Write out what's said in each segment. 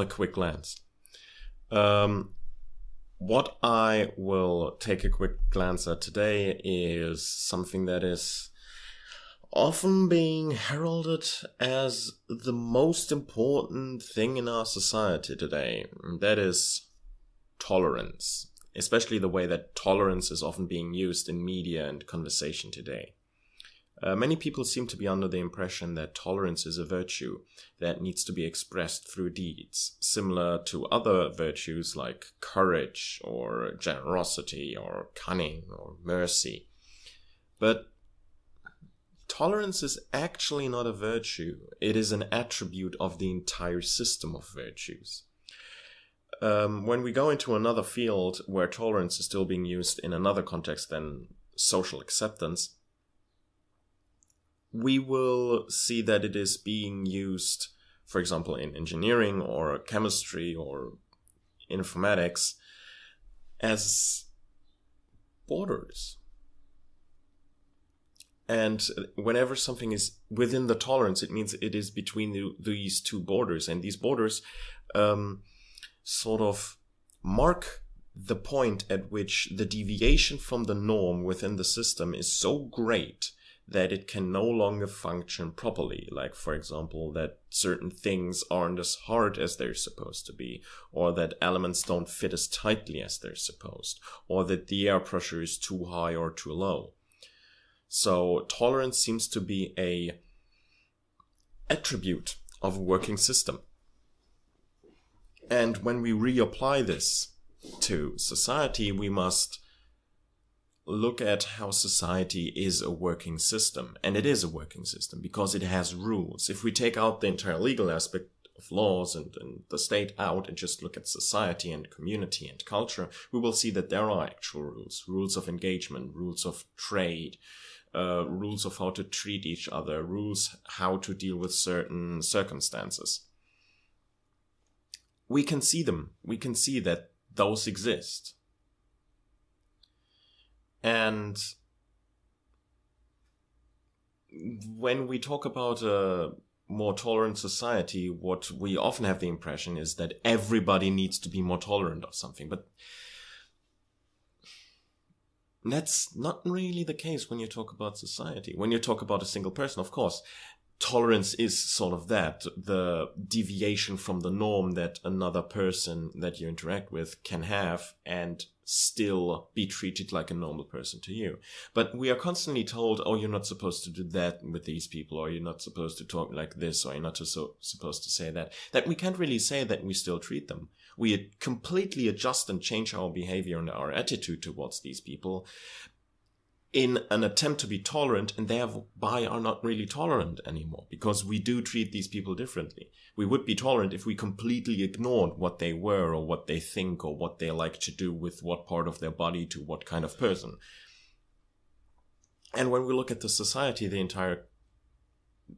another quick glance. What I will take a quick glance at today is something that is often being heralded as the most important thing in our society today. And that is tolerance, especially the way that tolerance is often being used in media and conversation today. Many people seem to be under the impression that tolerance is a virtue that needs to be expressed through deeds, similar to other virtues like courage or generosity or cunning or mercy. But tolerance is actually not a virtue. It is an attribute of the entire system of virtues. When we go into another field where tolerance is still being used in another context than social acceptance, we will see that it is being used, for example, in engineering or chemistry or informatics as borders. And whenever something is within the tolerance, it means it is between these two borders. And these borders sort of mark the point at which the deviation from the norm within the system is so great that it can no longer function properly. Like, for example, that certain things aren't as hard as they're supposed to be, or that elements don't fit as tightly as they're supposed, or that the air pressure is too high or too low. So tolerance seems to be a attribute of a working system. And when we reapply this to society, we must look at how society is a working system. And it is a working system because it has rules. If we take out the entire legal aspect of laws and the state out and just look at society and community and culture, we will see that there are actual rules. Rules of engagement, rules of trade, rules of how to treat each other, rules how to deal with certain circumstances. We can see them. We can see that those exist. And when we talk about a more tolerant society, what we often have the impression is that everybody needs to be more tolerant of something. But that's not really the case when you talk about society. When you talk about a single person, of course, tolerance is sort of that, the deviation from the norm that another person that you interact with can have and still be treated like a normal person to you. But we are constantly told, oh, you're not supposed to do that with these people, or you're not supposed to talk like this, or you're not supposed to say that we can't really say that we still treat them. We completely adjust and change our behavior and our attitude towards these people in an attempt to be tolerant, and thereby are not really tolerant anymore, because we do treat these people differently. We would be tolerant if we completely ignored what they were, or what they think, or what they like to do with what part of their body to what kind of person. And when we look at the society, the entire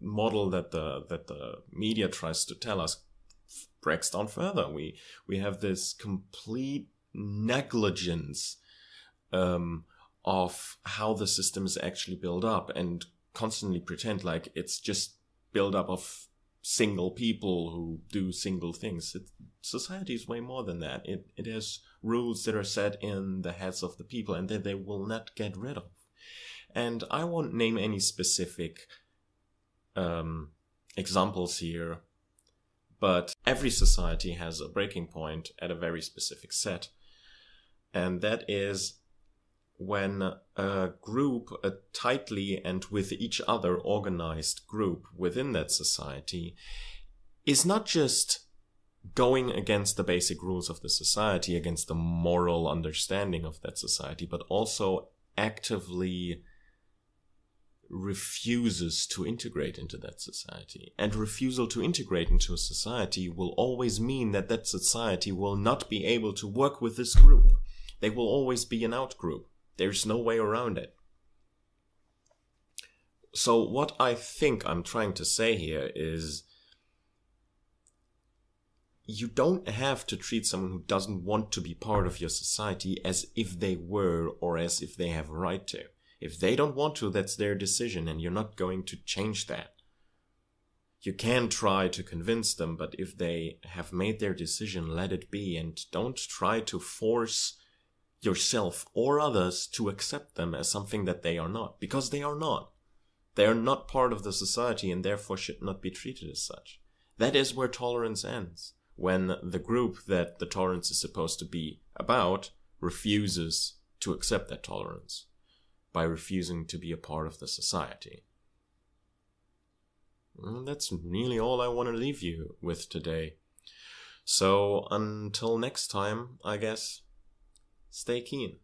model that the media tries to tell us breaks down further. We have this complete negligence of how the system is actually built up, and constantly pretend like it's just built up of single people who do single things. Society is way more than that. It has rules that are set in the heads of the people and that they will not get rid of. And I won't name any specific examples here, but every society has a breaking point at a very specific set. And that is when a group, a tightly and with each other organized group within that society, is not just going against the basic rules of the society, against the moral understanding of that society, but also actively refuses to integrate into that society. And refusal to integrate into a society will always mean that that society will not be able to work with this group. They will always be an out group. There's no way around it. So what I think I'm trying to say here is, you don't have to treat someone who doesn't want to be part of your society as if they were, or as if they have a right to. If they don't want to, that's their decision, and you're not going to change that. You can try to convince them, but if they have made their decision, let it be, and don't try to force yourself or others to accept them as something that they are not, because they are not. They are not part of the society and therefore should not be treated as such. That is where tolerance ends, when the group that the tolerance is supposed to be about refuses to accept that tolerance by refusing to be a part of the society. And that's really all I want to leave you with today. So until next time, I guess, stay keen.